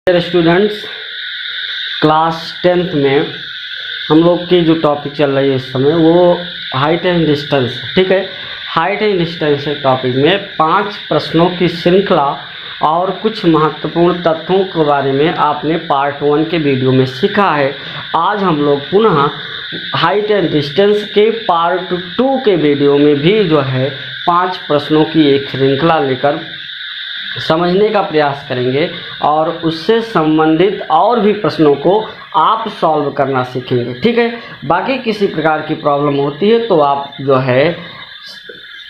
Dear students, class 10th में हम लोग की जो टॉपिक चल रही है इस समय वो हाइट एंड डिस्टेंस। ठीक है, हाइट एंड डिस्टेंस के टॉपिक में 5 प्रश्नों की श्रृंखला और कुछ महत्वपूर्ण तथ्यों के बारे में आपने पार्ट 1 के वीडियो में सीखा है। आज हम लोग पुनः हाइट एंड डिस्टेंस के पार्ट 2 के वीडियो में भी जो है 5 प्रश्नों की एक श्रृंखला लेकर समझने का प्रयास करेंगे और उससे संबंधित और भी प्रश्नों को आप सॉल्व करना सीखेंगे। ठीक है, बाकी किसी प्रकार की प्रॉब्लम होती है तो आप जो है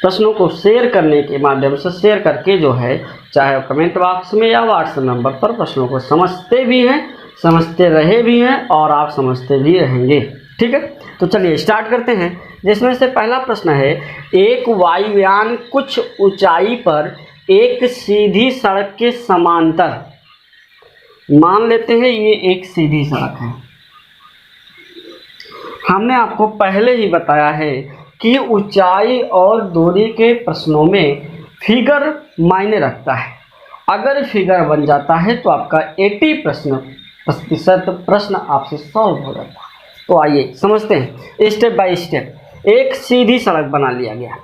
प्रश्नों को शेयर करने के माध्यम से शेयर करके जो है चाहे कमेंट बॉक्स में या व्हाट्सएप नंबर पर प्रश्नों को समझते भी हैं, समझते रहे भी हैं और आप समझते भी रहेंगे। ठीक है, तो चलिए स्टार्ट करते हैं। जिसमें से पहला प्रश्न है, एक वायुयान कुछ ऊंचाई पर एक सीधी सड़क के समांतर, मान लेते हैं ये एक सीधी सड़क है। हमने आपको पहले ही बताया है कि ऊंचाई और दूरी के प्रश्नों में फिगर मायने रखता है। अगर फिगर बन जाता है तो आपका 80% प्रश्न आपसे सॉल्व हो जाता है। तो आइए समझते हैं स्टेप बाय स्टेप। एक सीधी सड़क बना लिया गया।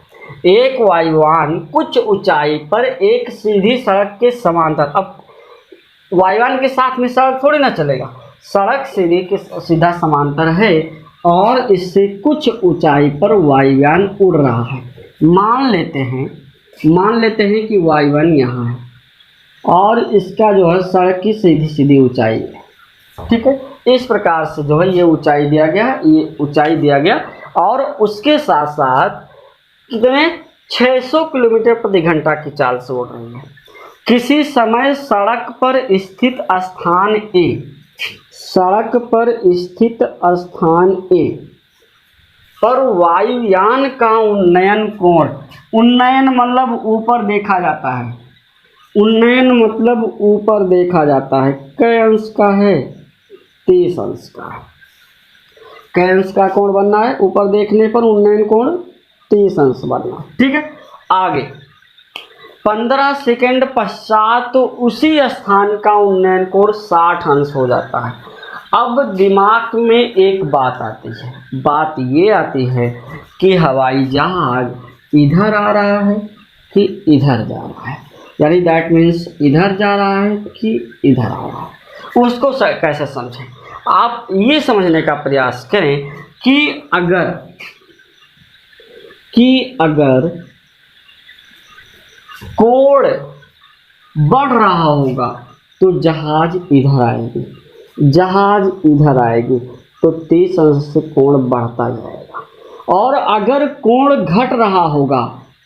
एक वायुयान कुछ ऊंचाई पर एक सीधी सड़क के समांतर। अब वायुयान के साथ में सड़क थोड़ी ना चलेगा, सड़क सीधा समांतर है और इससे कुछ ऊंचाई पर वायुयान उड़ रहा है। मान लेते हैं कि वायुयान यहाँ है और इसका जो है सड़क की सीधी सीधी ऊंचाई है। ठीक है, इस प्रकार से जो है ये ऊंचाई दिया गया, और उसके साथ साथ कितने 600 किलोमीटर प्रति घंटा की चाल से उड़ रही है। किसी समय सड़क पर स्थित स्थान ए पर वायुयान का उन्नयन कोण, उन्नयन मतलब ऊपर देखा जाता है, कै अंश का है? 30 अंश का। कै अंश का कोण बनना है? ऊपर देखने पर उन्नयन कोण 30 अंश बनना। ठीक है, आगे 15 सेकंड पश्चात तो उसी स्थान का उन्नयन कोण 60 अंश हो जाता है। अब दिमाग में एक बात आती है, बात ये आती है कि हवाई जहाज इधर आ रहा है कि इधर जा रहा है, यानी दैट मीन्स इधर जा रहा है कि इधर आ रहा है। उसको कैसे समझें? आप ये समझने का प्रयास करें कि अगर कोण बढ़ रहा होगा तो जहाज इधर आएगी, तो 30 अंश से कोण बढ़ता जाएगा। और अगर कोण घट रहा होगा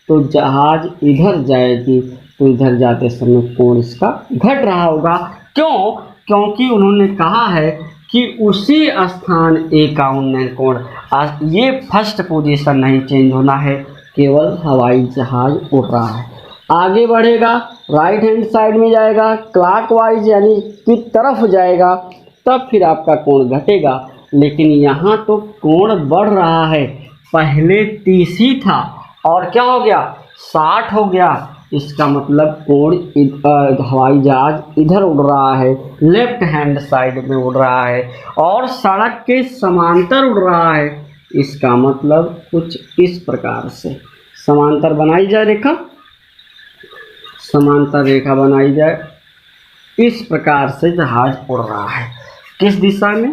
तो जहाज इधर जाएगी, तो इधर जाते समय कोण इसका घट रहा होगा। क्यों? क्योंकि उन्होंने कहा है कि उसी स्थान ए का उन्नयन कोण, ये फर्स्ट पोजीशन नहीं चेंज होना है, केवल हवाई जहाज उड़ रहा है। आगे बढ़ेगा, राइट हैंड साइड में जाएगा, क्लॉकवाइज यानी की तरफ जाएगा, तब फिर आपका कोण घटेगा। लेकिन यहाँ तो कोण बढ़ रहा है, पहले 30 ही था और क्या हो गया 60 हो गया। इसका मतलब कोण हवाई जहाज इधर उड़ रहा है, लेफ्ट हैंड साइड में उड़ रहा है और सड़क के समांतर उड़ रहा है। इसका मतलब कुछ इस प्रकार से समांतर बनाई जाए रेखा, समांतर रेखा बनाई जाए, इस प्रकार से जहाज उड़ रहा है। किस दिशा में?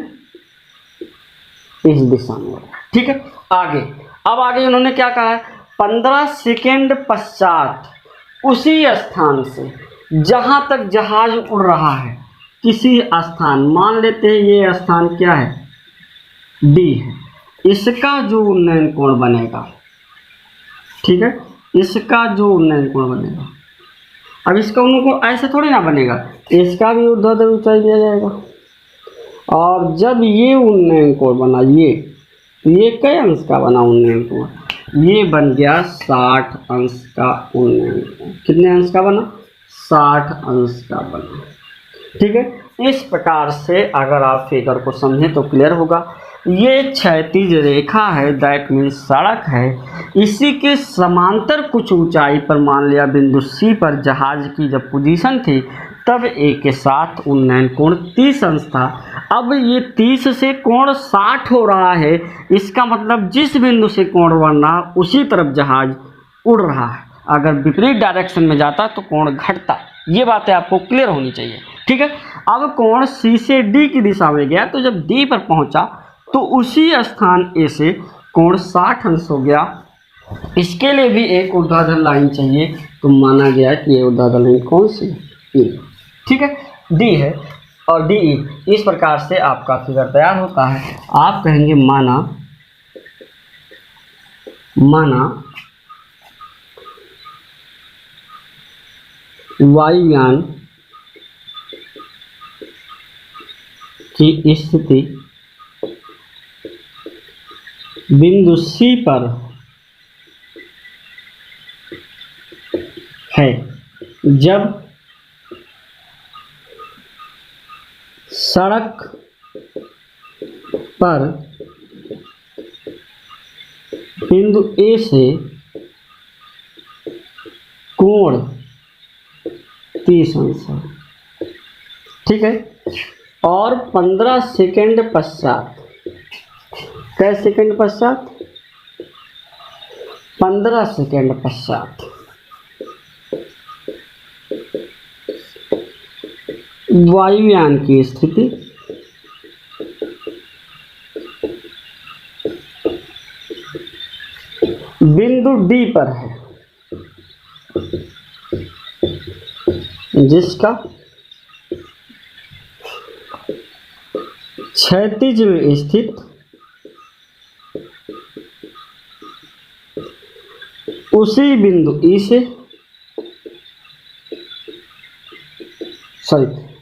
इस दिशा में। ठीक है, आगे उन्होंने क्या कहा है? 15 सेकेंड पश्चात उसी स्थान से जहां तक जहाज उड़ रहा है, किसी स्थान, मान लेते हैं ये स्थान क्या है? डी है। इसका जो उन्नयन कोण बनेगा, ठीक है, इसका जो उन्नयन कोण बनेगा, अब इसका उन्नयन कोण ऐसे थोड़ी ना बनेगा, इसका भी ऊर्ध्वाधर ऊंचाई दिया जाएगा। और जब ये उन्नयन कोण बना, ये कै अंश का बना उन्नयन कोण? ये बन गया 60 अंश का उन्नयन कोण। कितने अंश का बना? 60 अंश का बना। ठीक है, इस प्रकार से अगर आप फिगर को समझें तो क्लियर होगा। ये क्षैतिज रेखा है, दैट मीन्स सड़क है, इसी के समांतर कुछ ऊंचाई पर मान लिया बिंदु सी पर जहाज की जब पोजीशन थी तब ए के साथ उन्नयन कोण 30 अंश था। अब ये 30 से कोण 60 हो रहा है, इसका मतलब जिस बिंदु से कोण बढ़ना उसी तरफ जहाज उड़ रहा है। अगर विपरीत डायरेक्शन में जाता तो कोण घटता। ये बातें आपको क्लियर होनी चाहिए, ठीक है। अब कोण सी से डी की दिशा में गया, तो जब डी पर पहुंचा तो उसी स्थान ए से कोण 60 अंश हो गया। इसके लिए भी एक ऊर्ध्वाधर लाइन चाहिए, तो माना गया कि ये ऊर्ध्वाधर लाइन कौन सी है, ठीक है, डी है और डी ई। इस प्रकार से आपका फिगर तैयार होता है। आप कहेंगे माना वायुयान की स्थिति बिंदु सी पर है जब सड़क पर बिंदु ए से कोण 30 अंश है, ठीक है। और 15 सेकंड पश्चात, कै सेकंड पश्चात, 15 सेकंड पश्चात वायुयान की स्थिति बिंदु डी पर है, जिसका क्षैतिज में स्थित उसी बिंदु ई से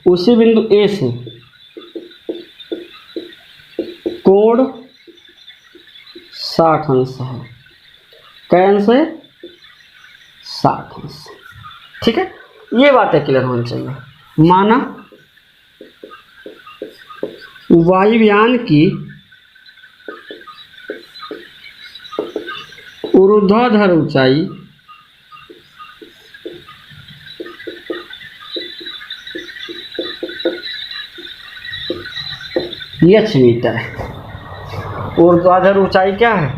उसी बिंदु ए से कोण 60 अंश है। कै अंश है? 60 अंश, ठीक है। ये बातें क्लियर होनी चाहिए। माना वायुयान की ऊर्ध्वाधर ऊंचाई h मीटर है। ऊर्ध्वाधर ऊंचाई क्या है?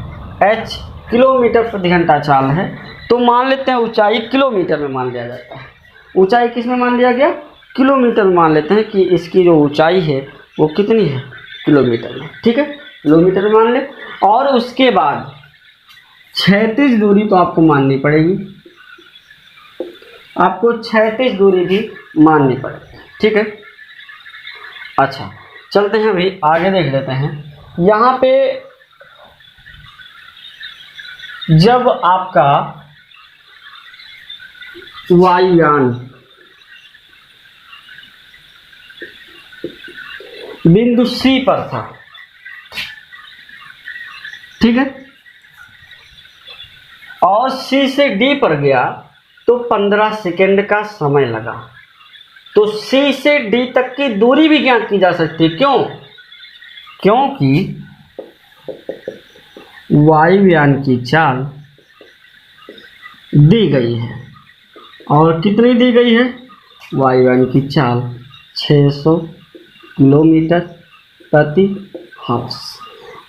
h किलोमीटर प्रति घंटा चाल है। तो मान लेते हैं ऊंचाई किलोमीटर में मान लिया जाता है। ऊंचाई किस में मान लिया गया? किलोमीटर में मान लेते हैं कि इसकी जो ऊंचाई है वो कितनी है? किलोमीटर में, ठीक है, किलोमीटर में मान ले। और उसके बाद क्षैतिज दूरी तो आपको माननी पड़ेगी, आपको क्षैतिज दूरी भी माननी पड़ेगी, ठीक है। अच्छा, चलते हैं अभी आगे देख लेते हैं। यहाँ पे जब आपका वायुयान बिंदु सी पर था, ठीक है, और सी से डी पर गया तो 15 सेकेंड का समय लगा। तो सी से डी तक की दूरी भी ज्ञात की जा सकती है। क्यों? क्योंकि वायुयान की चाल दी गई है। और कितनी दी गई है? वायुयान की चाल 600 किलोमीटर प्रति हावर्स।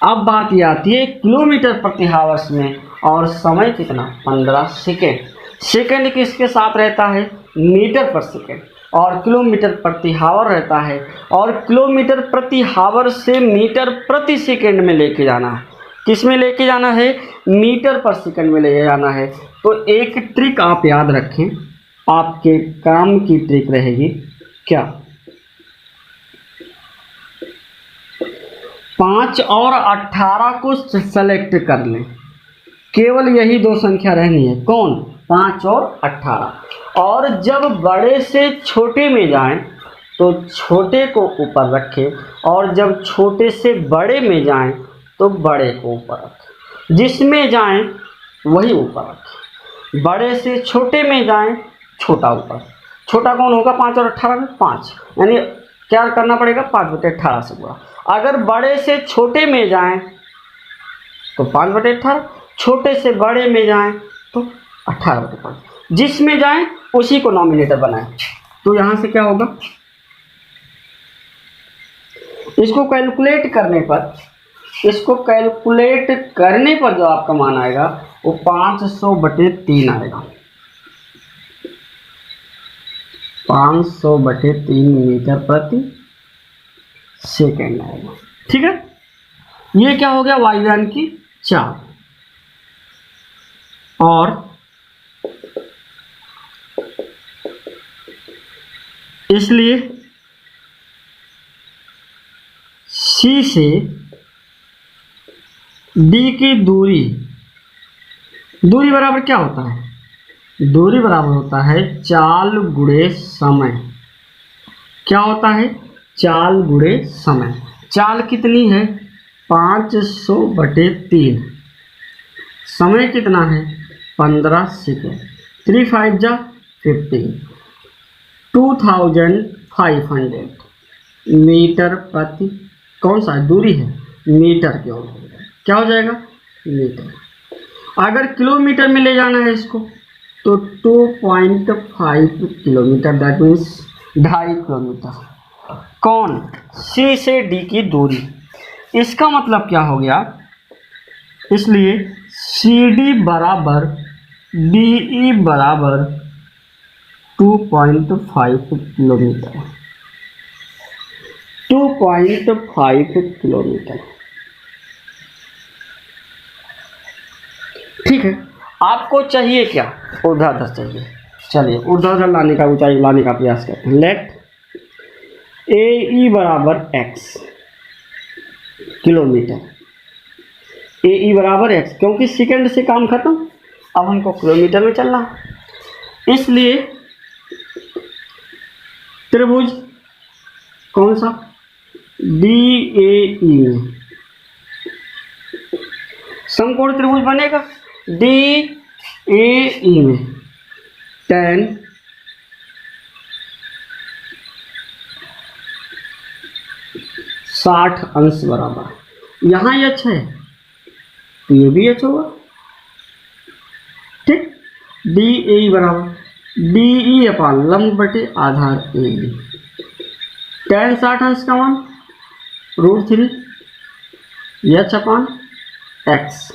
अब बात ये आती है किलोमीटर प्रति हावर्स में, और समय कितना? 15 सेकेंड। सेकेंड किसके साथ रहता है? मीटर पर सेकेंड। और किलोमीटर प्रति हावर रहता है। और किलोमीटर प्रति हावर से मीटर प्रति सेकेंड में लेके जाना है। किस में लेके जाना है? मीटर पर सेकेंड में ले जाना है। तो एक ट्रिक आप याद रखें, आपके काम की ट्रिक रहेगी क्या? 5 और 18 को सेलेक्ट कर लें। केवल यही दो संख्या रहनी है। कौन? 5 और 18। और जब बड़े से छोटे में जाएं तो छोटे को ऊपर रखें, और जब छोटे से बड़े में जाएं तो बड़े को ऊपर रखें। जिसमें जाएं वही ऊपर रखें। बड़े से छोटे में जाएं, छोटा ऊपर। छोटा कौन होगा? 5 और 18 में 5, यानी क्या करना पड़ेगा? 5/18 से गुणा। अगर बड़े से छोटे में जाएं तो 5/18, छोटे से बड़े में जाएं तो 18/5। जिसमें जाएं उसी को नॉमिनेटर बनाएं। तो यहां से क्या होगा, इसको कैलकुलेट करने पर जो आपका मान आएगा वो 500/3 आएगा। 500/3 मीटर प्रति सेकेंड आएगा। ठीक है, ये क्या हो गया, वायुयान की चाल। और इसलिए C से D की दूरी बराबर क्या होता है, दूरी बराबर होता है चाल गुणे समय। क्या होता है, चाल गुणे समय। चाल कितनी है, 500/3, समय कितना है 15 सेकेंड, 3 5 जा 15, 2500 मीटर प्रति, कौन सा दूरी है, मीटर की ओर क्या हो जाएगा, मीटर। अगर किलोमीटर में ले जाना है इसको तो 2.5 किलोमीटर, दैट मीन्स 2.5 किलोमीटर। कौन, C से D की दूरी। इसका मतलब क्या हो गया, इसलिए CD बराबर DE बराबर 2.5 किलोमीटर। 2.5 किलोमीटर। ठीक है, आपको चाहिए क्या, ऊर्ध्वाधर चाहिए। चलिए ऊर्ध्वाधर लाने का, ऊंचाई लाने का प्रयास करते हैं। लेट AE बराबर x किलोमीटर, AE बराबर x, क्योंकि सेकंड से काम खत्म, अब हमको किलोमीटर में चलना। इसलिए त्रिभुज कौन सा, DAE में समकोण त्रिभुज बनेगा। DAE में tan 60 अंश बराबर, यहाँ h है तो ये भी h होगा। ठीक, DAE बराबर DE अपान लंब बटे आधार AE, tan 60 अंश का मान √3 h अपान x,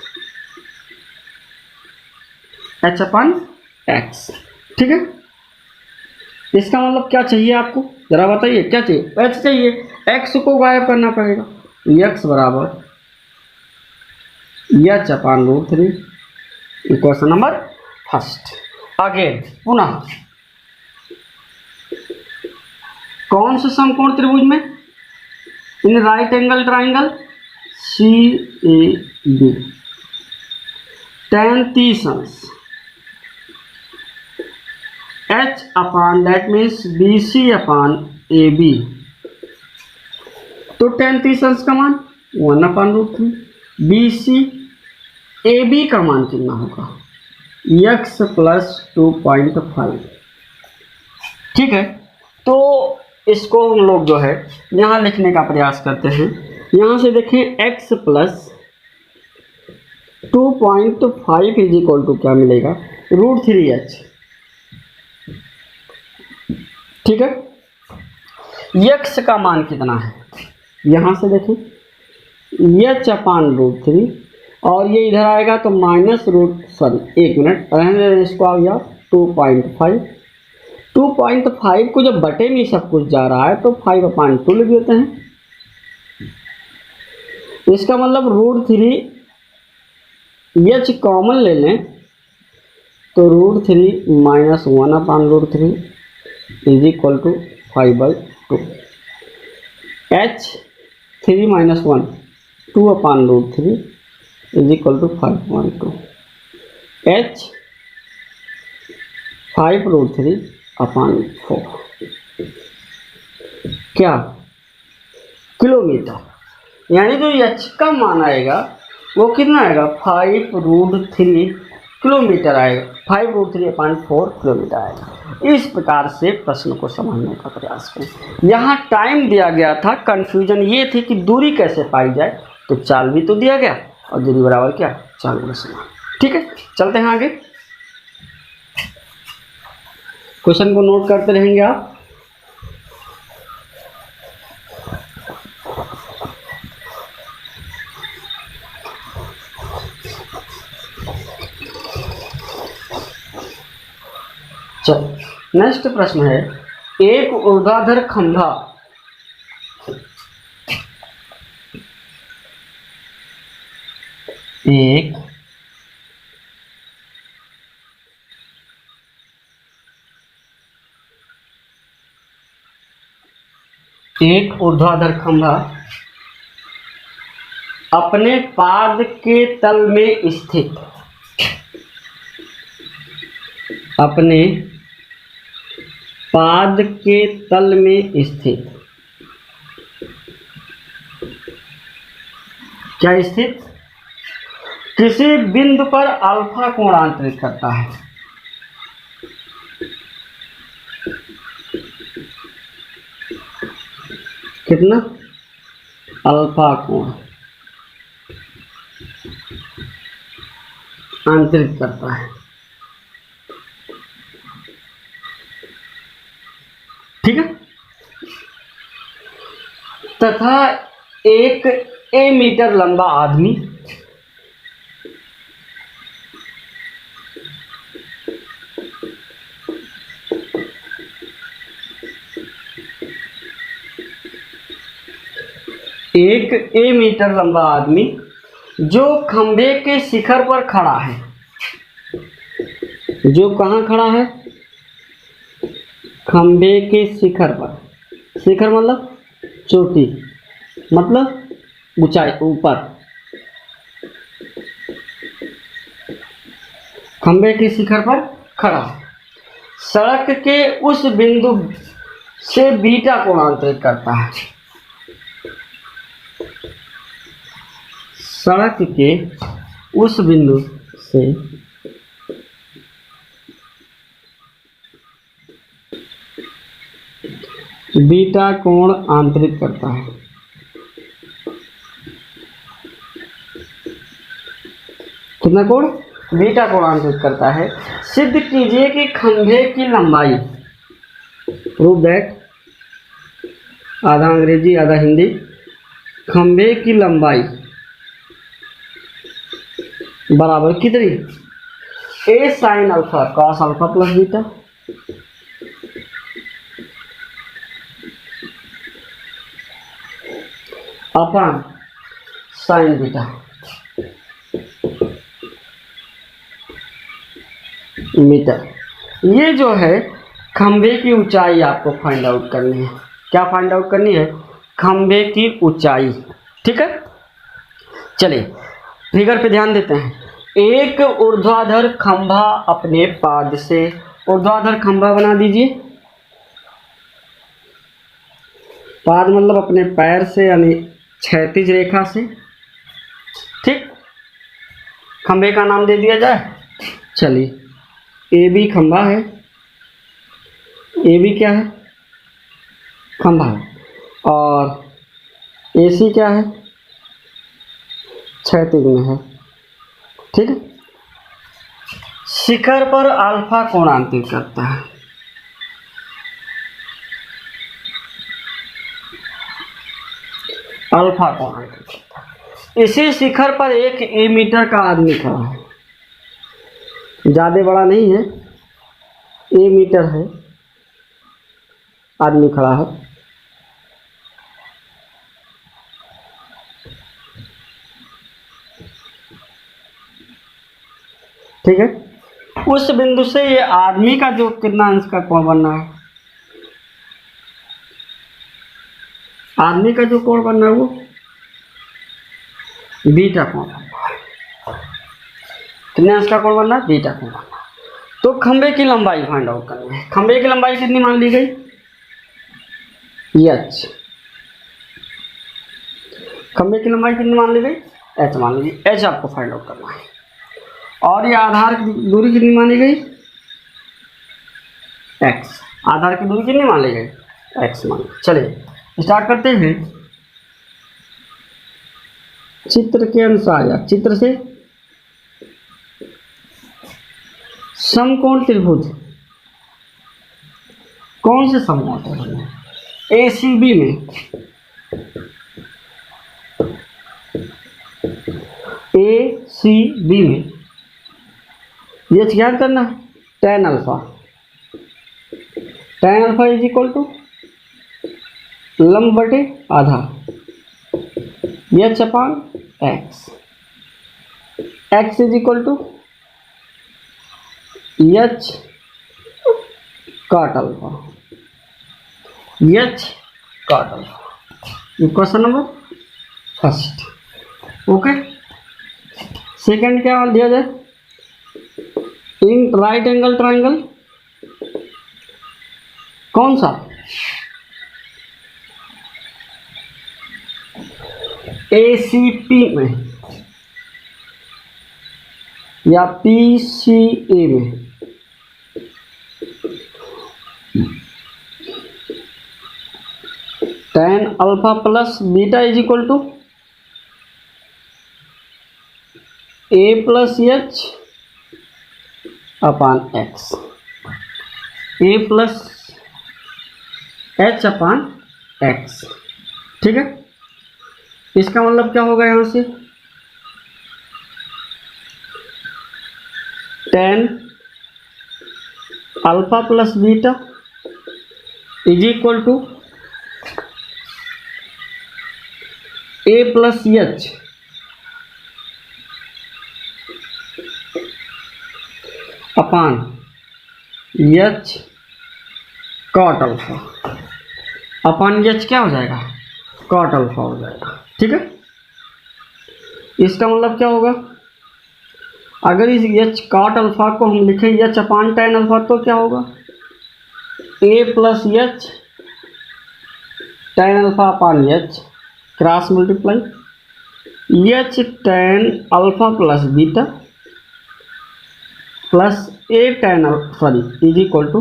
h अपान x। ठीक है, इसका मतलब क्या चाहिए आपको, जरा बताइए क्या चाहिए, h चाहिए, x को गायब करना पड़ेगा। x बराबर h अपान √3, इक्वेशन नंबर फर्स्ट। अगेन पुनः कौन से समकोण त्रिभुज में, इन right angle triangle CAB, tan 30 अंश h upon that means BC upon AB, तो tan 30 अंश का मान 1/√3, BC AB का मान कितना होगा, x + 2.5। ठीक है, तो इसको हम लोग जो है यहाँ लिखने का प्रयास करते हैं। यहाँ से देखें x + 2.5 = क्या मिलेगा, √3h। ठीक है, x का मान कितना है, यहाँ से देखें h अपान √3, और ये इधर आएगा तो एक मिनट रहने दें इसको, आ गया 2.5 को जब बटे में सब कुछ जा रहा है तो 5/2 लिख देते हैं। इसका मतलब √3h कॉमन ले लें तो √3 - 1/√3 = 5/2, h 3 - 1 2/√3 = 5/2, h 5√3/4 क्या, किलोमीटर। यानी जो h का मान आएगा वो कितना आएगा, 5√3 किलोमीटर आएगा, 5√3/4 किलोमीटर आएगा। इस प्रकार से प्रश्न को समझने का प्रयास करें। यहाँ टाइम दिया गया था, कंफ्यूजन ये थी कि दूरी कैसे पाई जाए, तो चाल भी तो दिया गया और दूरी बराबर क्या, चाल गुणे समय। ठीक है, चलते हैं आगे, क्वेश्चन को नोट करते रहेंगे आप। चलो नेक्स्ट प्रश्न है, एक ऊर्ध्वाधर खंभा एक ऊर्ध्वाधर खंभा अपने पाद के तल में स्थित, अपने पाद के तल में स्थित, क्या स्थित, किसी बिंदु पर अल्फा कोण आंतरित करता है। कितना, अल्फा कोण आंतरित करता है। ठीक है, तथा एक ए मीटर लंबा आदमी एक ए मीटर लंबा आदमी जो खंभे के शिखर पर खड़ा है, जो कहाँ खड़ा है, खंभे के शिखर पर, शिखर मतलब चोटी, मतलब ऊंचाई, ऊपर, खंभे के शिखर पर खड़ा, सड़क के उस बिंदु से बीटा कोण आंतरित करता है। सड़क के उस बिंदु से बीटा कोण आंतरित करता है। कितना कोण, बीटा कोण आंतरित करता है। सिद्ध कीजिए कि खंभे की लंबाई, प्रूव दैट, आधा अंग्रेजी आधा हिंदी, खंभे की लंबाई बराबर कितनी, A sine alpha cos alpha plus beta, upon sine beta metre. ये जो है खंभे की ऊंचाई आपको फाइंड आउट करनी है। क्या फाइंड आउट करनी है, खंभे की ऊंचाई। ठीक है, चलिए फिगर पे ध्यान देते हैं। एक ऊर्ध्वाधर खंभा अपने पाद से, ऊर्ध्वाधर खंभा बना दीजिए, पाद मतलब अपने पैर से यानी क्षैतिज रेखा से। ठीक, खंभे का नाम दे दिया जाए। चलिए ए बी खंभा है, ए बी क्या है, खंभा है, और ए सी क्या है, क्षैतिज में है। ठीक है, शिखर पर अल्फा कोण आंतरित करता है। अल्फा कोण आंतरित करता है। इसी शिखर पर एक ए मीटर का आदमी खड़ा है, ज़्यादा बड़ा नहीं है, ए मीटर है, आदमी खड़ा है। ठीक है, उस बिंदु से ये आदमी का जो कितना अंश का कोण बनना है, आदमी का जो कोण बनना है वो बीटा कोण बनना है। कितने अंश का कोण बनना है, बीटा कोण बनना है। तो खंभे की लंबाई फाइंड आउट करनी है। खंभे की लंबाई कितनी मान ली गई, एच। खंभे की लंबाई कितनी मान ली गई, एच मान ली गई। एच आपको फाइंड आउट करना है। और ये आधार की दूरी कितनी मानी गई, एक्स। आधार की दूरी कितनी मान ली गई, एक्स मान। चलिए स्टार्ट करते हैं। चित्र के अनुसार या चित्र से समकोण त्रिभुज, कौन से समकोण त्रिभुज में, ए सी बी में, ए सी बी में ये ज्ञात करना है, tan alpha tan alpha is equal to लंब बटे आधार H upon X, X is equal to H cot alpha, H cot alpha. ये question number first. Okay, second क्या दिया जाए, इन राइट एंगल ट्राइंगल कौन सा, ACP में या PCA में tan alpha plus beta is equal to A plus H upon x, A plus H upon x. ठीक है, इसका मतलब क्या होगा यहां से, tan alpha plus beta is equal to A plus H upon H cot alpha, upon H क्या हो जाएगा, कॉट अल्फा हो जाएगा। ठीक है, इसका मतलब क्या होगा, अगर इस एच कॉट अल्फा को हम लिखें एच अपान tan अल्फा तो क्या होगा, A plus H tan alpha upon H cross multiply H tan alpha plus beta plus A tan sorry is equal to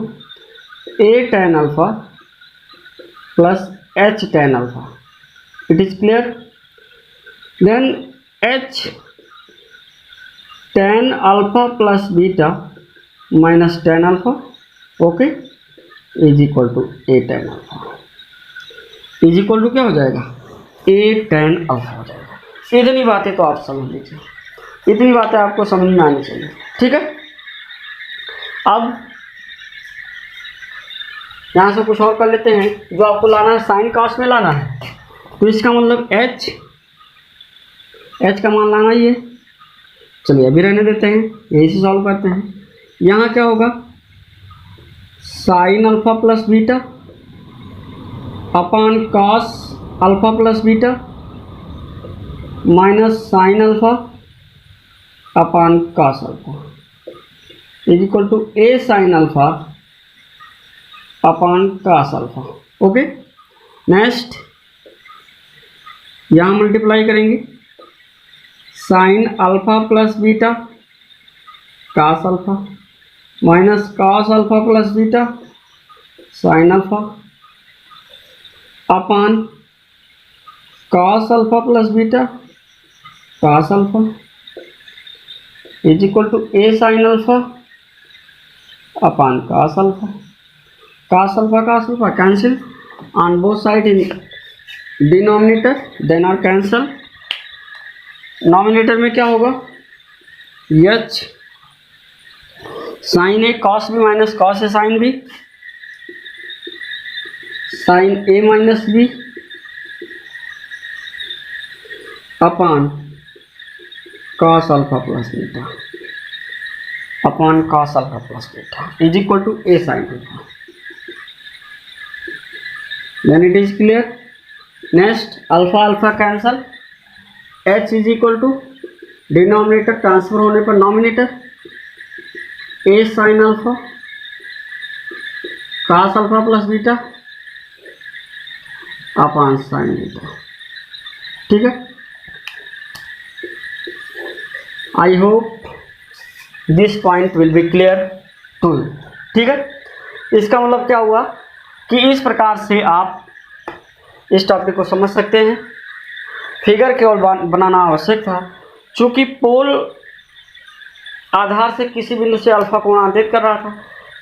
A tan alpha plus H tan alpha. It is clear, then H tan alpha plus beta minus tan alpha, okay, is equal to A tan alpha, is equal to क्या हो जाएगा, A tan alpha हो जाएगा। इतनी बातें तो आप समझ लीजिए, इतनी बातें आपको समझ में आनी चाहिए। ठीक है, अब यहाँ से कुछ और कर लेते हैं, जो आपको लाना है साइन कॉस में लाना है, तो इसका मतलब एच का मान लाना ही है। चलिए अभी रहने देते हैं, यहीं से सॉल्व करते हैं। यहाँ क्या होगा, sine alpha plus beta upon cos alpha plus beta minus sine alpha upon cos alpha is equal to A sine alpha upon cos alpha. Okay, next यहाँ मल्टीप्लाई करेंगे, sine alpha plus beta cos alpha minus cos alpha plus beta sine alpha upon cos alpha plus beta cos alpha is equal to A sine alpha upon cos alpha, cos alpha cancel on both side in denominator, then are cancel। Nominator में क्या होगा, H sine A cos B minus cos A sine B, sine A minus B upon cos alpha plus beta upon cos alpha plus beta is equal to A sine alpha. Then it is clear. Next alpha cancel, h is equal to denominator transfer होने पर nominator A sin alpha cos alpha plus beta upon sine beta. ठीक है, I hope this point will be clear to you. ठीक है, इसका मतलब क्या हुआ कि इस प्रकार से आप इस टॉपिक को समझ सकते हैं। फिगर केवल बनाना आवश्यक था, चूँकि पोल आधार से किसी बिंदु से अल्फा कोणांतरित कर रहा था,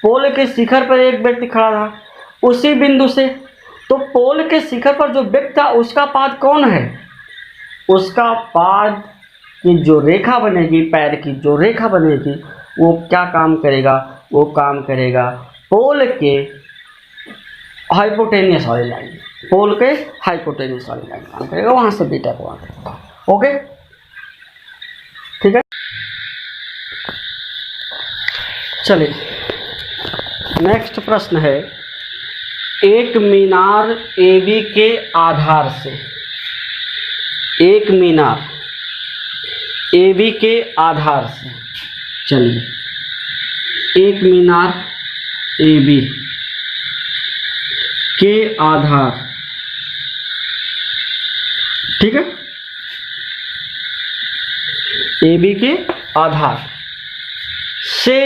पोल के शिखर पर एक व्यक्ति खड़ा था उसी बिंदु से, तो पोल के शिखर पर जो व्यक्ति था उसका पाद कौन है, उसका पाद की जो रेखा बनेगी, पैर की जो रेखा बनेगी वो क्या काम करेगा, वो काम करेगा पोल के हाइपोटेनियस वाली लाइन, पोल के हाइपोटेनियस वाली लाइन काम करेगा, वहां से बीटा को आगे। ओके ठीक है। चलिए नेक्स्ट प्रश्न है, एक मीनार AB के आधार से, एक मीनार AB के आधार से, चलिए एक मीनार AB के आधार, ठीक है, AB के आधार से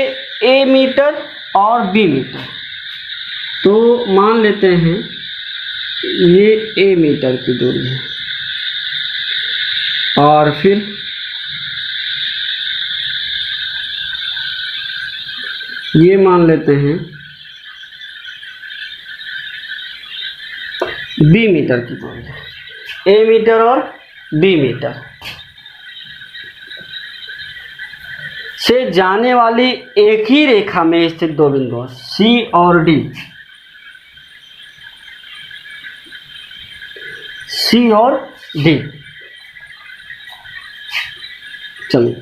A मीटर और B मीटर, तो मान लेते हैं ये A मीटर की दूरी है, और फिर ये मान लेते हैं B मीटर की दूरी है, A मीटर और B मीटर से जाने वाली एक ही रेखा में स्थित दो बिंदु C और D, C और D, चलिए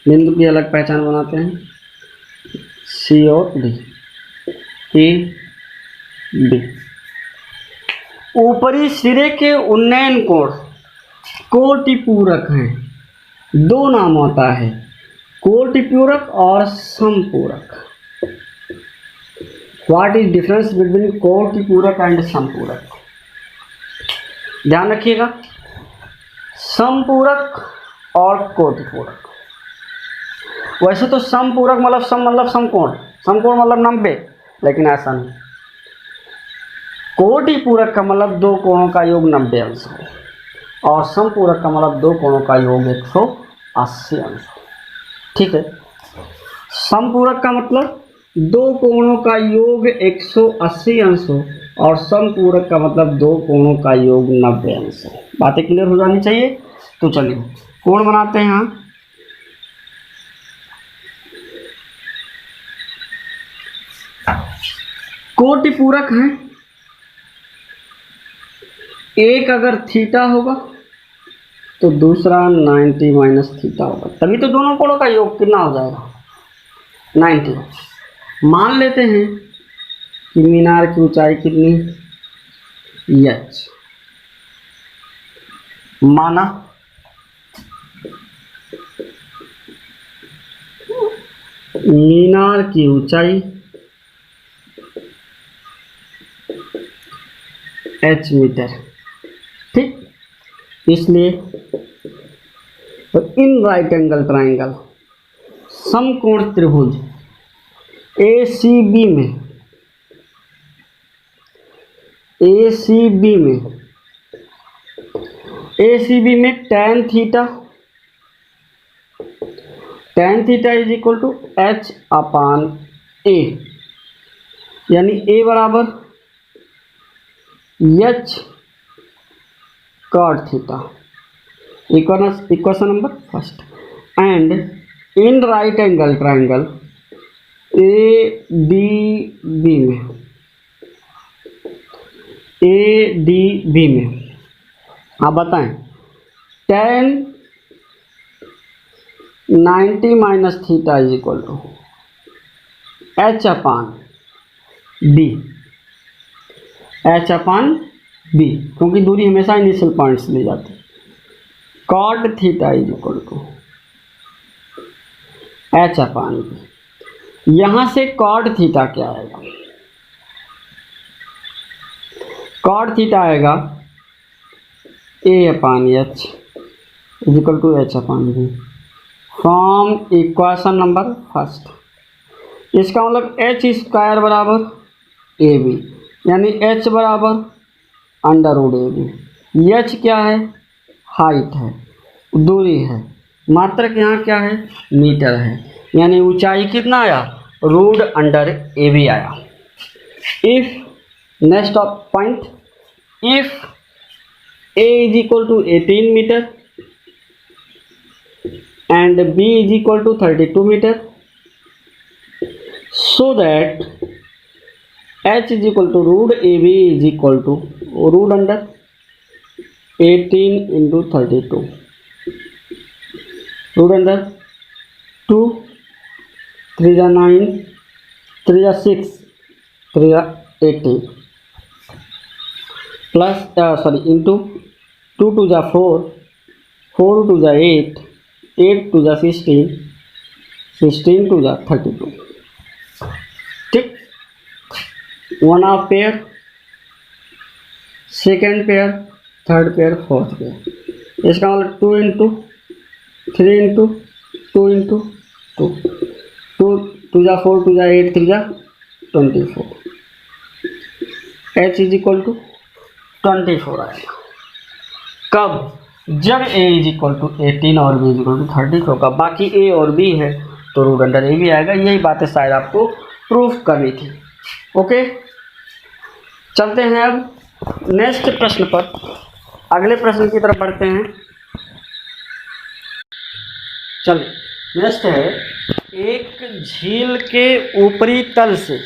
बिंदु की अलग पहचान बनाते हैं, C और D, A B। ऊपरी सिरे के उन्नयन कोण कोटिपूरक हैं, दो नाम होता है, कोटिपूरक और समपूरक। व्हाट इज डिफरेंस बिटवीन कोटिपूरक एंड समपूरक? ध्यान रखिएगा, समपूरक और कोटिपूरक। वैसे तो समपूरक मतलब समकोण, समकोण मतलब 90, लेकिन ऐसा नहीं। कोटिपूरक का मतलब दो कोणों का योग 90 अंश हो, और समपूरक का मतलब दो कोणों का योग 180 अंश हो, ठीक है। समपूरक का मतलब दो कोणों का योग 180 अंश हो, और समपूरक का मतलब दो कोणों का योग 90 अंश हो। बातें क्लियर हो जानी चाहिए। तो चलिए कोण बनाते हैं यहाँ। कोटिपूरक है, एक अगर थीटा होगा तो दूसरा 90 माइनस थीटा होगा, तभी तो दोनों कोणों का योग कितना हो जाएगा 90। मान लेते हैं कि मीनार की ऊंचाई कितनी h, माना मीनार की ऊंचाई h मीटर, ठीक। इसलिए तो इन राइट एंगल ट्राइंगल समकोण त्रिभुज ACB में tan theta is equal to h upon a, यानी a बराबर h cot theta, equation number first. And in right angle triangle ADB में आप बताएं tan 90 minus theta is equal to h upon b, क्योंकि दूरी हमेशा initial point से ली जाती है। Cot theta is equal to h upon b। यहां से कॉट थीटा क्या आएगा? कॉट थीटा आएगा a upon h is equal to h upon b from equation number first. इसका मतलब h स्क्वायर बराबर ab, यानी h बराबर अंडर रूट AB। h क्या है? हाइट है, दूरी है, मात्रक यहाँ क्या है? मीटर है, यानी ऊंचाई कितना आया? रूट अंडर AB आया। If next of point, if A is equal to 18 metre and B is equal to 32 metre, so that h is equal to root A B is equal to root under 18 into 32 root under 2 3 जा 9 3 जा 6 3 जा 18 plus sorry into 2 2 जा 4 4 2 जा 8 8 2 जा 16 16 2 जा 32 ठीक। 1 half pair, second pair, third pair, fourth pair. इसका मतलब 2 इंटू 3 इंटू 2 इंटू 2 2 2 जा 4 2 जा 8 3 जा 24 h इज इक्वल टू 24 आएगा। कब? जब a इज इक्वल टू 18 और b इज इक्वल टू 30 होगा। बाकी a और b है तो रूट अंडर a भी आएगा। यही बातें शायद आपको प्रूफ करनी थी। ओके, चलते हैं अब नेक्स्ट प्रश्न पर। अगले प्रश्न की तरफ बढ़ते हैं। चलिए, नेक्स्ट है, एक झील के ऊपरी तल से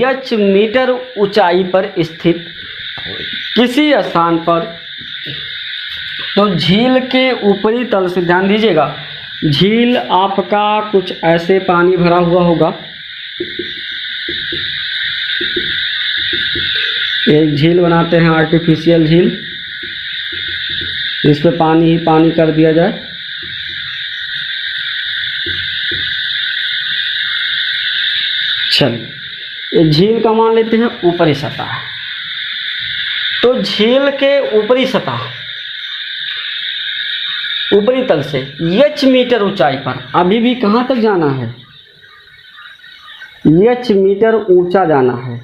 h मीटर ऊंचाई पर स्थित किसी स्थान पर, तो झील के ऊपरी तल से, ध्यान दीजिएगा, झील आपका कुछ ऐसे पानी भरा हुआ होगा। एक झील बनाते हैं, आर्टिफिशियल झील, इस पे पानी ही पानी कर दिया जाए। चलिए, एक झील का मान लेते हैं ऊपरी सतह। तो झील के ऊपरी सतह, ऊपरी तल से h मीटर ऊंचाई पर, अभी भी कहाँ तक जाना है? h मीटर ऊंचा जाना है।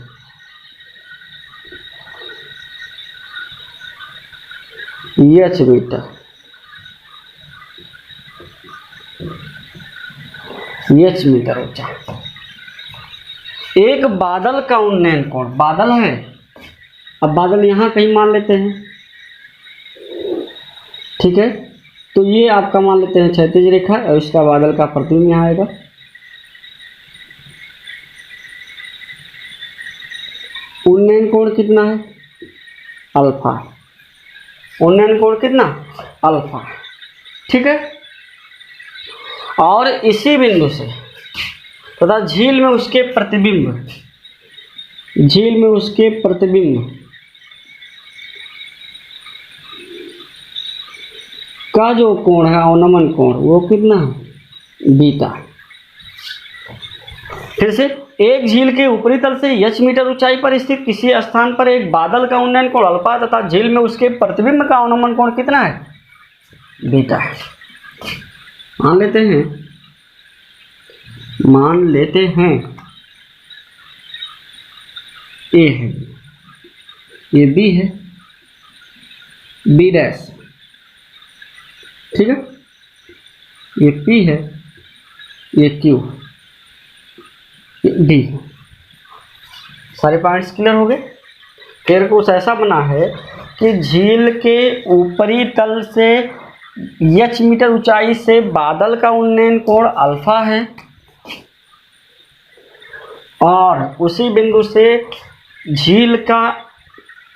h मीटर, h मीटर ऊंचा। एक बादल का उन्नयन कोण, बादल है, अब बादल यहाँ कहीं मान लेते हैं, ठीक है। तो ये आपका मान लेते हैं क्षैतिज रेखा और इसका बादल का प्रतिबिंब यहाँ आएगा। उन्नयन कोण कितना है? अल्फा। उन्नयन कोण कितना? अल्फा, ठीक है। और इसी बिंदु से तथा झील में उसके प्रतिबिंब, झील में उसके प्रतिबिंब का जो कोण है, अवनमन कोण, वो कितना है? बीटा। फिर से, एक झील के ऊपरी तल से h मीटर ऊंचाई पर स्थित किसी स्थान पर एक बादल का उन्नयन कोण अल्फा तथा झील में उसके प्रतिबिंब का अवनमन कोण कितना है? बीटा है। मान लेते हैं ए है, ये बी है, बी डैश, ठीक है, ये P है, ये Q, ये D। सारे पॉइंट्स क्लियर हो गए। फिर कुछ ऐसा बना है कि झील के ऊपरी तल से h मीटर ऊंचाई से बादल का उन्नयन कोण अल्फा है और उसी बिंदु से झील का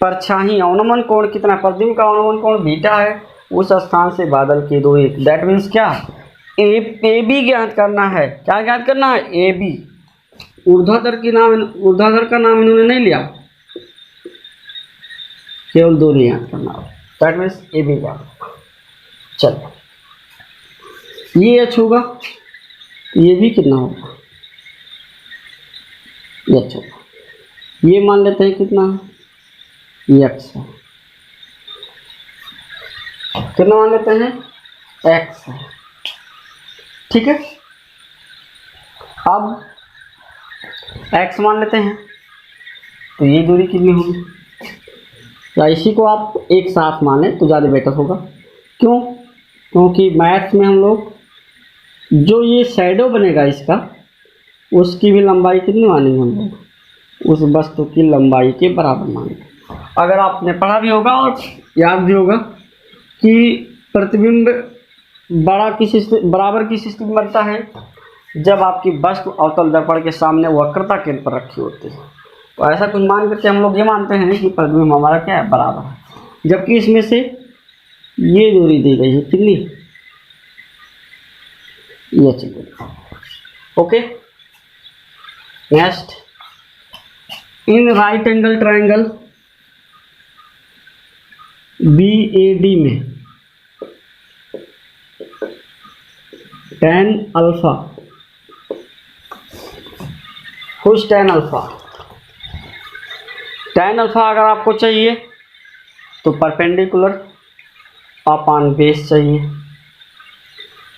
परछाई अवनमन कोण कितना, प्रतिबिंब का अवनमन कोण बीटा है। उस स्थान से बादल की दूरी, दैट मीन्स क्या? ए बी ज्ञात करना है। क्या ज्ञात करना है? A B. ऊर्ध्वाधर का नाम इन्होंने नहीं लिया, केवल दूरी ज्ञात करना है, दैट मीन्स ए बी ज्ञात। चलो, ये h होगा, ये भी कितना होगा? h होगा। ये मान लेते हैं कितना है? x है। कितना मान लेते हैं? x है, ठीक है। अब x मान लेते हैं तो ये दूरी कितनी होगी? या इसी को आप एक साथ माने तो ज़्यादा बेटर होगा। क्यों? क्योंकि मैथ्स में हम लोग जो ये शैडो बनेगा इसका, उसकी भी लंबाई कितनी मानेंगे हम लोग? उस वस्तु की लंबाई के बराबर मानेंगे। अगर आपने पढ़ा भी होगा और याद भी होगा कि प्रतिबिंब बराबर किस स्थिति में बनता है? जब आपकी वस्तु अवतल दर्पण के सामने वक्रता केंद्र पर रखी होती है। तो ऐसा कुछ मान करके हम लोग ये मानते हैं कि प्रतिबिंब हमारा क्या है, बराबर है, जबकि इसमें से ये दूरी दी गई है कितनी, ये चीज। ओके, नेक्स्ट, इन राइट एंगल ट्रायंगल BAD में tan अल्फा, खुश tan अल्फा, tan अल्फा अगर आपको चाहिए तो परपेंडिकुलर अपान बेस चाहिए,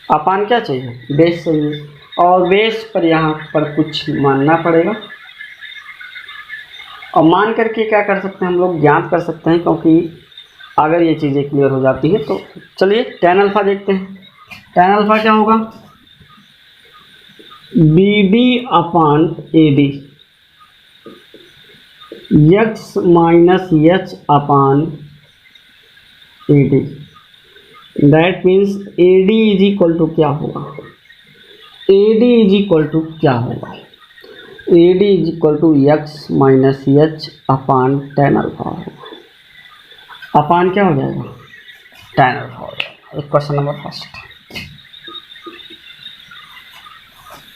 अपान क्या चाहिए, बेस चाहिए, और बेस पर यहाँ पर कुछ मानना पड़ेगा, और मान करके क्या कर सकते हैं हम लोग, ज्ञात कर सकते हैं, क्योंकि अगर ये चीज़ें क्लियर हो जाती हैं तो चलिए tan अल्फा देखते हैं। tan अल्फा क्या होगा, BD upon AD x minus H upon AD, that means AD is equal to क्या होगा, AD इज इक्वल टू क्या होगा, AD is equal to x minus H upon tan alpha होगा, upon क्या हो जाएगा, tan अल्फा हो जाएगा। Question number first.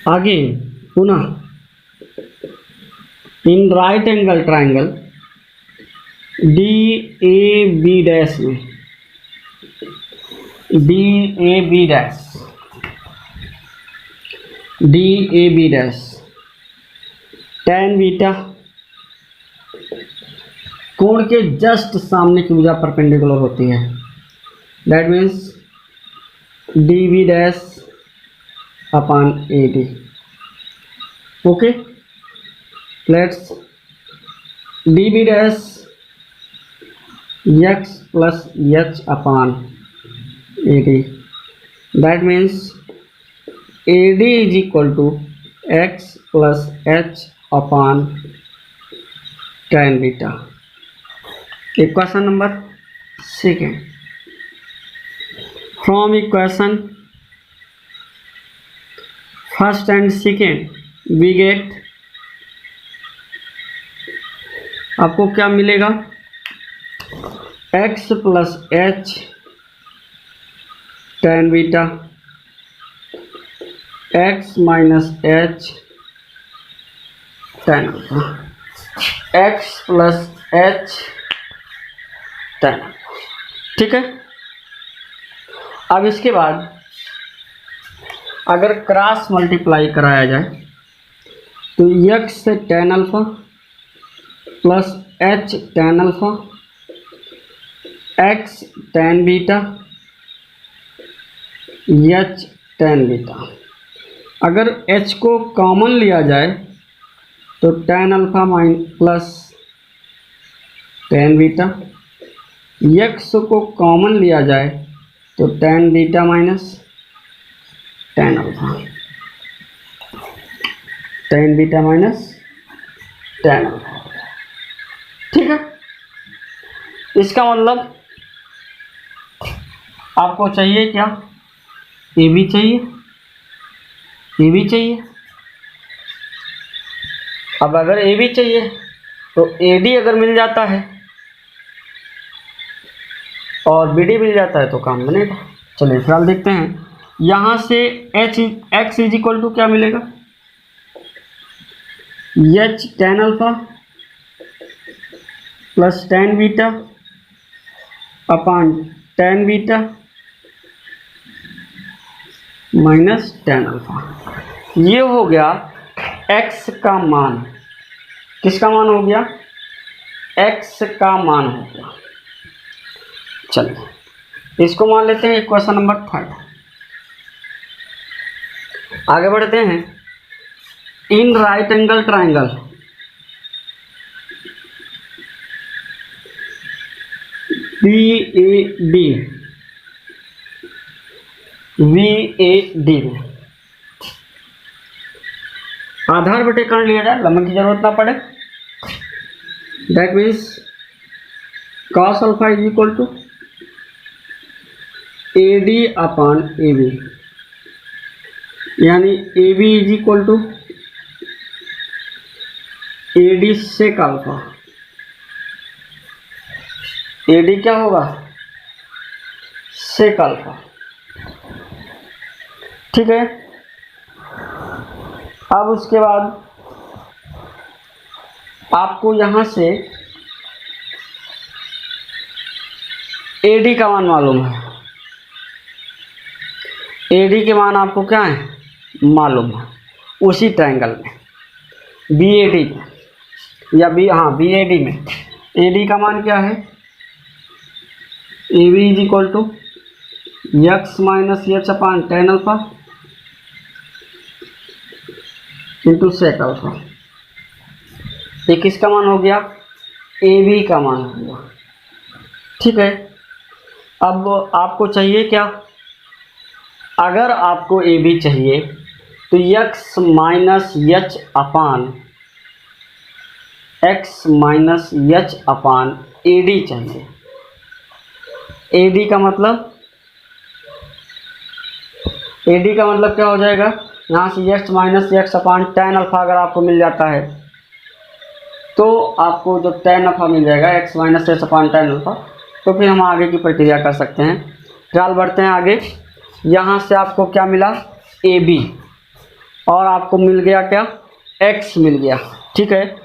आगे पुनः in right angle triangle DAB dash में, DAB डैश tan बीटा कोण के जस्ट सामने की भुजा परपेंडिकुलर होती है, that means DB dash upon AD। Okay, let's DB dash x plus H upon AD, that means AD is equal to x plus H upon tan beta. Equation number second, from equation first and second we get, आपको क्या मिलेगा, x plus H tan beta, x minus H tan alpha, x plus H tan, ठीक है। अब इसके बाद अगर cross multiply कराया जाए तो x से tan alpha plus H tan alpha, x tan beta, H tan beta. अगर h को कॉमन लिया जाए तो tan alpha plus tan beta, x को कॉमन लिया जाए तो tan beta minus tan alpha, tan beta minus tan alpha, ठीक है। इसका मतलब आपको चाहिए क्या, AB चाहिए, AB चाहिए। अब अगर AB चाहिए तो AD अगर मिल जाता है और BD मिल जाता है तो काम बनेगा। चलिए फिलहाल देखते हैं, यहाँ से x इज इक्वल टू क्या मिलेगा, H tan alpha plus tan beta अपान tan beta minus tan alpha. ये हो गया x का मान, किसका मान हो गया, x का मान हो गया। चलिए इसको मान लेते हैं इक्वेशन नंबर थर्ड। आगे बढ़ते हैं, इन राइट एंगल ट्रायंगल VAD में आधार बटे कर्ण लिया जाए, लंबन की जरूरत ना पड़े, that means cos alpha is equal to AD upon AB, यानी A B is equal to A D sec alpha. A D क्या होगा? Sec alpha. ठीक है। अब उसके बाद आपको यहां से ए डी का मान मालूम है। ए डी के मान आपको क्या है? मालूम है। उसी ट्रायंगल में बी ए डी में या बी ए डी में ए डी का मान क्या है? A B is equal to x minus H upon tan alpha into sec alpha. ये किसका मान हो गया? ए बी का मान हो गया। ठीक है। अब आपको चाहिए क्या? अगर आपको ए बी चाहिए तो X minus H upon A D चाहिए। ए डी का मतलब क्या हो जाएगा? यहाँ से एक्स माइनस एक्स अपान टेन अल्फा अगर आपको मिल जाता है तो आपको जब टेन अल्फा मिल जाएगा एक्स माइनस एक्स अपान टेन अल्फा, तो फिर हम आगे की प्रक्रिया कर सकते हैं। फिलहाल बढ़ते हैं आगे। यहाँ से आपको क्या मिला? ए बी, और आपको मिल गया क्या? एक्स मिल गया। ठीक है।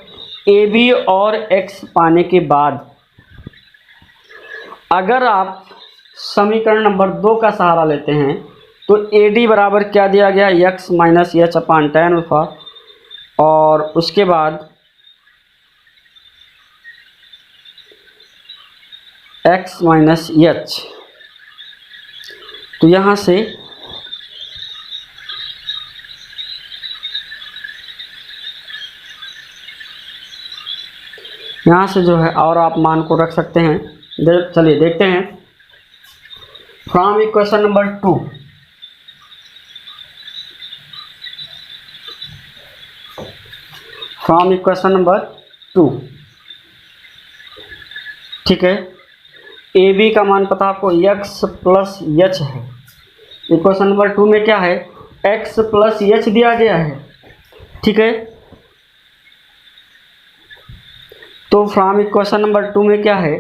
ए बी और एक्स पाने के बाद अगर आप समीकरण नंबर 2 का सहारा लेते हैं तो ए डी बराबर क्या दिया गया? X minus H upon tan alpha, और उसके बाद एक्स माइनस एच। तो यहाँ से जो है और आप मान को रख सकते हैं। चलिए देखते हैं। फ्रॉम इक्वेशन नंबर 2 ठीक है। ए बी का मान पता आपको एक्स प्लस एच है। इक्वेशन नंबर 2 में क्या है? एक्स प्लस एच दिया गया है। ठीक है। तो फ्रॉम इक्वेशन नंबर 2 में क्या है?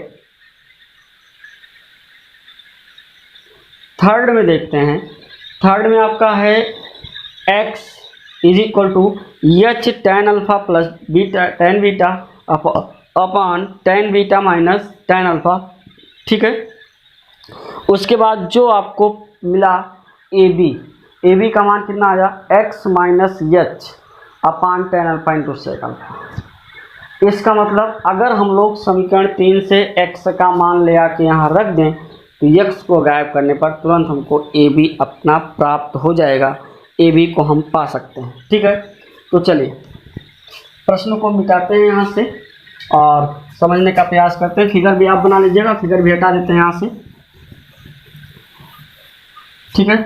थर्ड में देखते हैं। थर्ड में आपका है x is equal to H tan alpha plus beta tan beta upon tan beta minus tan alpha. ठीक है। उसके बाद जो आपको मिला ए बी का मान कितना आया? x minus H upon tan alpha into sec alpha. इसका मतलब अगर हम लोग समीकरण 3 से x का मान ले आके यहाँ रख दें तो x को गायब करने पर तुरंत हमको ए बी अपना प्राप्त हो जाएगा। ए बी को हम पा सकते हैं। ठीक है। तो चलिए प्रश्न को मिटाते हैं यहाँ से और समझने का प्रयास करते हैं। फिगर भी आप बना लीजिएगा, फिगर भी हटा देते हैं यहाँ से। ठीक है।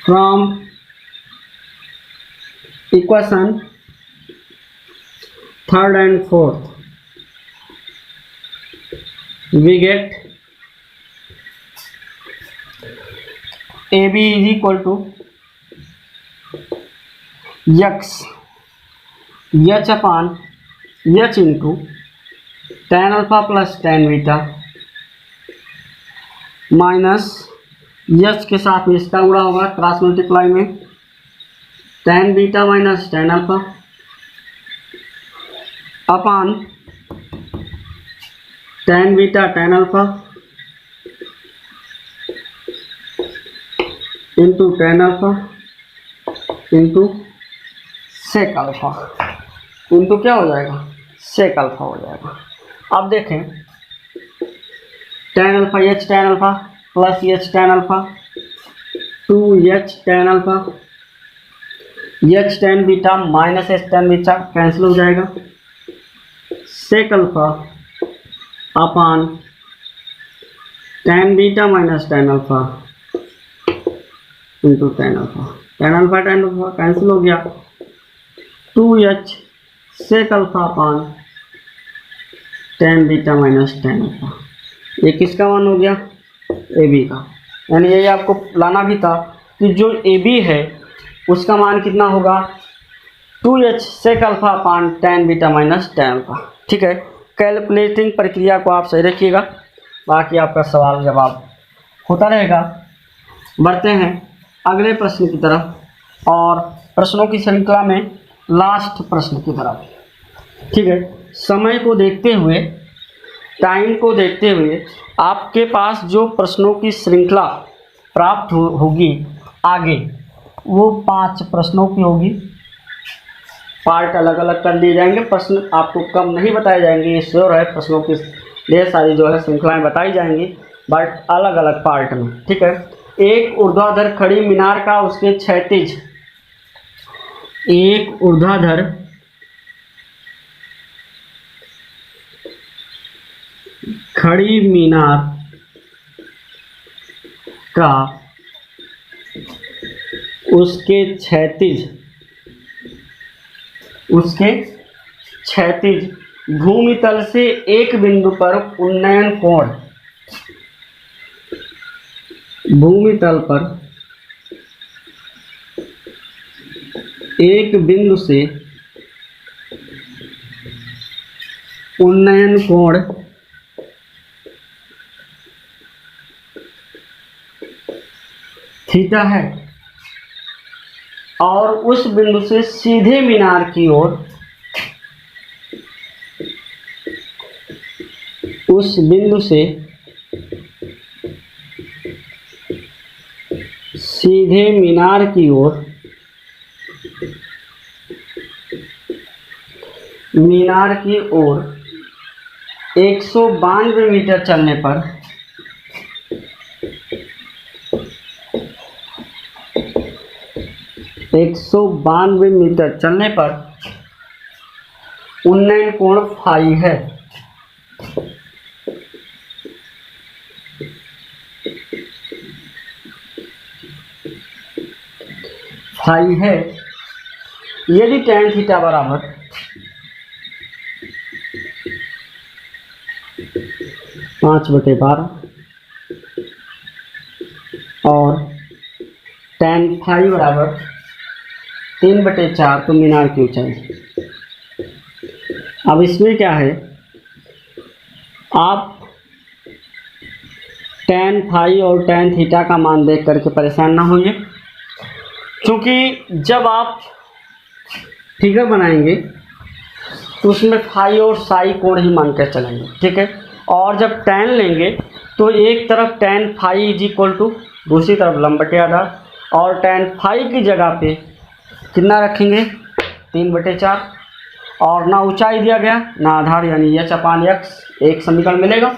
From equation third and fourth we get AB is equal to x h upon h into tan alpha plus tan beta minus h के साथ में इसका गुणा होगा क्रॉस मल्टीप्लाई में tan beta minus tan alpha upon tan beta tan alpha into tan alpha into sec alpha into क्या हो जाएगा? सेक अल्फा हो जाएगा। अब देखें tan alpha H tan alpha plus H tan alpha two H tan alpha H tan beta minus H tan beta cancel हो जाएगा। Sec alpha upon tan beta minus tan alpha into tan alpha cancel हो गया। Two H sec alpha upon tan beta minus tan alpha. ये किसका मान हो गया? A B का। यानी यही आपको लाना भी था कि जो ए बी है उसका मान कितना होगा 2h sec alpha upon tan beta minus tan alpha. ठीक है, कैलकुलेटिंग प्रक्रिया को आप सही रखिएगा, बाकी आपका सवाल जवाब होता रहेगा। बढ़ते हैं अगले प्रश्न की तरफ और प्रश्नों की श्रृंखला में लास्ट प्रश्न की तरफ। ठीक है, समय को देखते हुए, टाइम को देखते हुए आपके पास जो प्रश्नों की श्रृंखला प्राप्त होगी आगे, वो 5 प्रश्नों की होगी। पार्ट अलग अलग कर लिए जाएंगे, प्रश्न आपको कम नहीं बताए जाएंगे, ये श्योर है। प्रश्नों की ढेर सारी जो है श्रृंखलाएं बताई जाएंगी, बट अलग अलग पार्ट में। ठीक है, एक ऊर्ध्वाधर खड़ी मीनार का उसके क्षैतिज, एक ऊर्ध्वाधर खड़ी मीनार का उसके क्षैतिज भूमितल से एक बिंदु पर उन्नयन कोण, भूमितल पर एक बिंदु से उन्नयन कोण थीटा है और उस बिंदु से सीधे मीनार की ओर, उस बिंदु से सीधे मीनार की ओर, मीनार की ओर 192 मीटर चलने पर, 192 मीटर चलने पर उन्नयन कोण फाई है। फाई है यदि tan थीटा बराबर 5/12 और tan फाई बराबर 3/4, तो मीनार की ऊंचाई। अब इसमें क्या है, आप tan फाई और tan थीटा का मान देख करके परेशान ना होइए, क्योंकि जब आप फिगर बनाएंगे तो उसमें फाई और साई कोण ही मान कर चलेंगे। ठीक है, और जब tan लेंगे तो एक तरफ tan phi is equal to, दूसरी तरफ लंब/आधार, और tan फाई की जगह पे कितना रखेंगे 3/4, और ना ऊंचाई दिया गया ना आधार, यानी h/x एक समीकरण मिलेगा।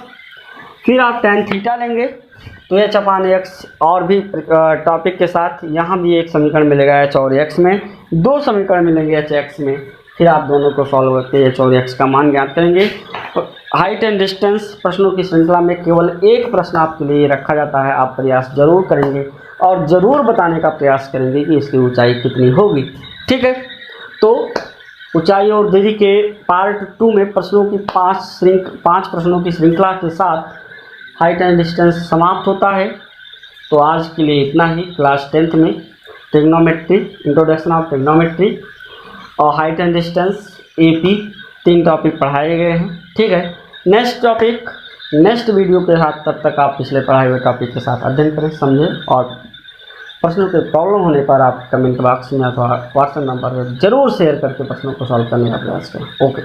फिर आप tan थीटा लेंगे तो h/x और भी टॉपिक के साथ यहाँ भी एक समीकरण मिलेगा h और x में, 2 समीकरण मिलेंगे h/x में। फिर आप दोनों को सॉल्व करके h और x का मान ज्ञात करेंगे। हाइट एंड डिस्टेंस प्रश्नों की श्रृंखला में केवल एक प्रश्न आपके लिए रखा जाता है, आप प्रयास जरूर करेंगे और ज़रूर बताने का प्रयास करेंगे कि इसकी ऊंचाई कितनी होगी। ठीक है, तो ऊंचाई और दूरी के पार्ट 2 में प्रश्नों की 5 प्रश्नों की श्रृंखला के साथ हाइट एंड डिस्टेंस समाप्त होता है। तो आज के लिए इतना ही। क्लास 10th में ट्रिग्नोमेट्री, इंट्रोडक्शन ऑफ ट्रिग्नोमेट्री और height and distance AP 3 topic पढ़ाए गए हैं। ठीक है, नेक्स्ट टॉपिक नेक्स्ट वीडियो के साथ, तब तक आप पिछले पढ़ाए हुए टॉपिक के साथ अध्ययन करें, समझें, और प्रश्नों के प्रॉब्लम होने पर आप कमेंट बॉक्स में अथवा व्हाट्सएप नंबर पर जरूर शेयर करके प्रश्नों को सॉल्व करने का प्रयास करें। ओके।